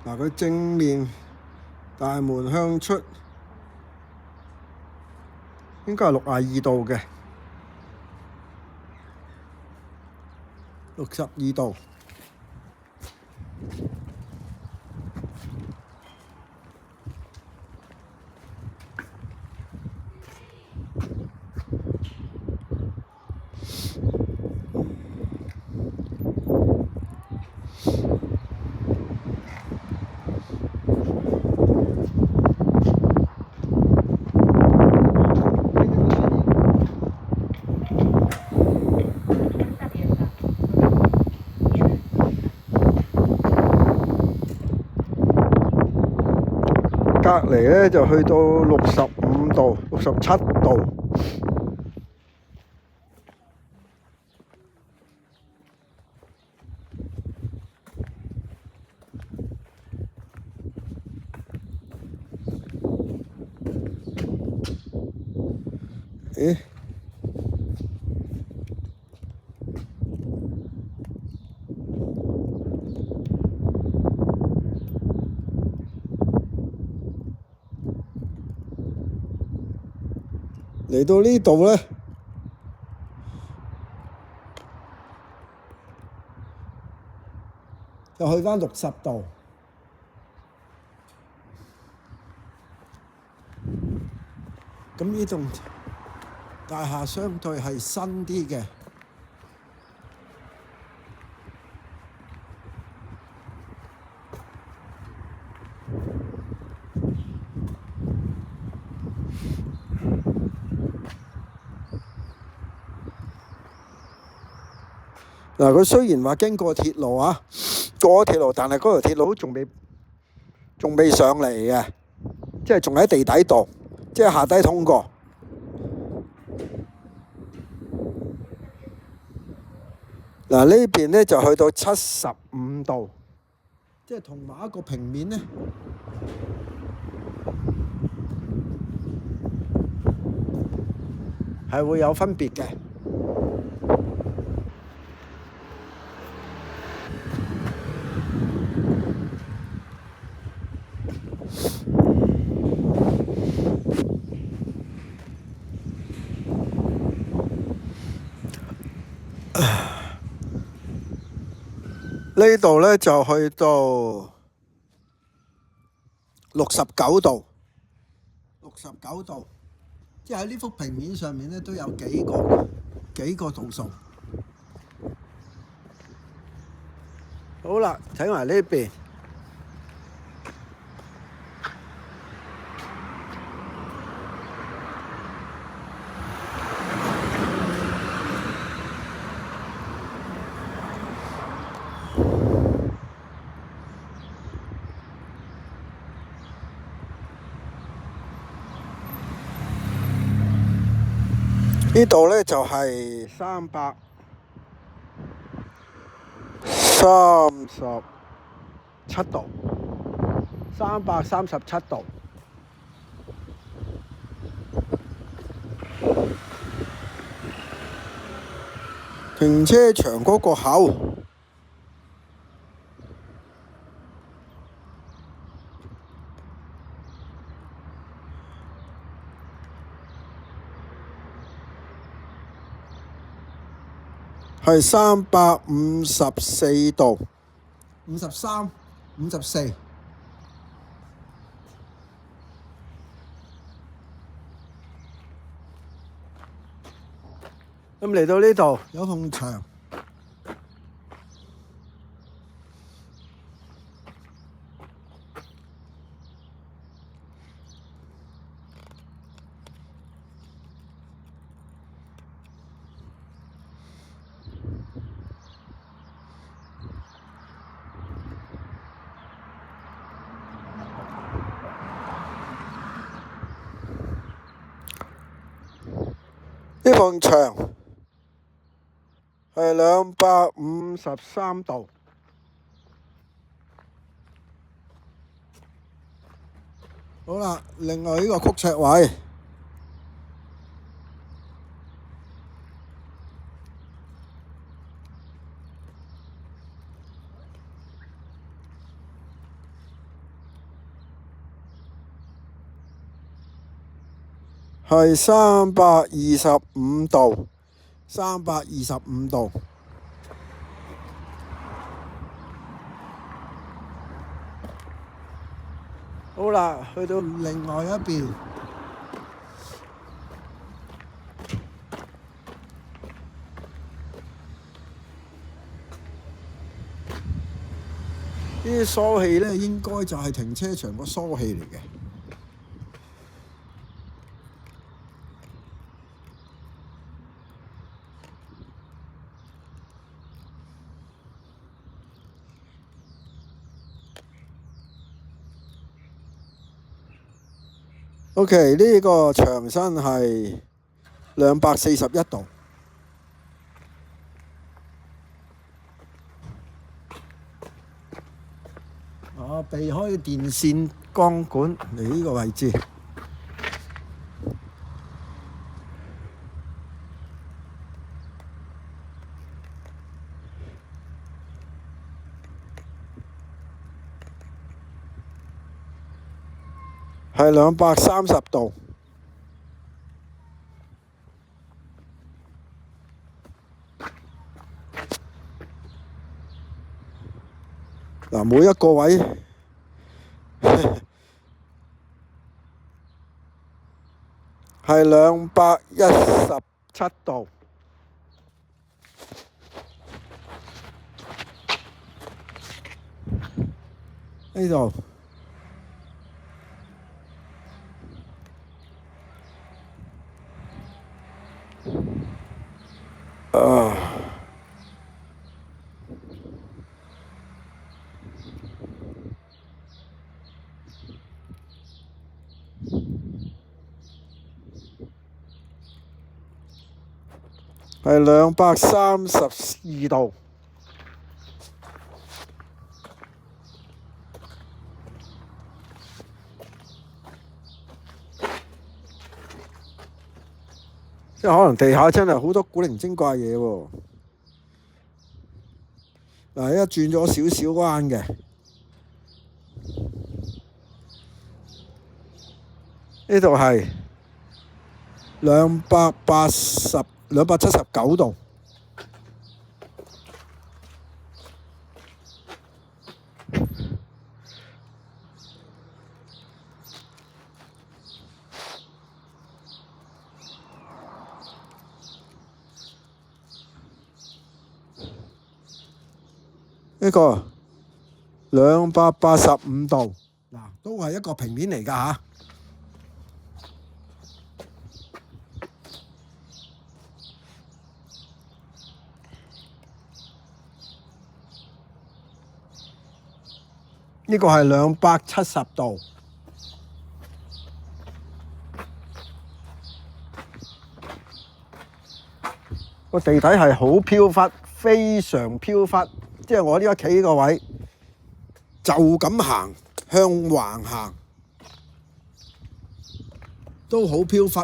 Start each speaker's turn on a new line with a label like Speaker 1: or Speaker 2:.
Speaker 1: 嗱，佢正面大門向出，應該係62度嘅，62度。隔離咧就去到65度、67度。咦？嚟到呢度咧，就去返60度。咁呢棟大廈相對係新啲嘅。嗱，佢雖然話經過鐵路啊，過咗鐵路，但係嗰條鐵路仲未上嚟嘅，即係仲喺地底度，即係下低通過。嗱，呢邊咧就去到75度，即係同埋一個平面咧係會有分別嘅。呢度咧就去到69度，69度，即係喺呢幅平面上面咧都有幾個度數。好啦，睇埋呢邊。呢度咧就係337度，337度。停車場嗰個口係354度，53、54。咁嚟到呢度有埲牆，呢埲牆係253度。好啦，另外呢個曲尺位係325度，325度。好啦，去到另外一邊。呢啲疏氣咧，應該就係停車場個疏氣嚟嘅。OK， 呢個牆身係241度。避開電線光管嚟呢個位置。係230度。嗱，每一個位係217度。呢度係232度。即係可能地下真係好多古靈精怪嘢喎。嗱，一轉咗少少彎嘅，呢度係279度。呢個285度，嗱，都係一個平面嚟㗎嚇。呢個係270度。個地底係好飄忽，非常飄忽。即係我呢家企呢個位，就咁行向橫行，都好飄忽。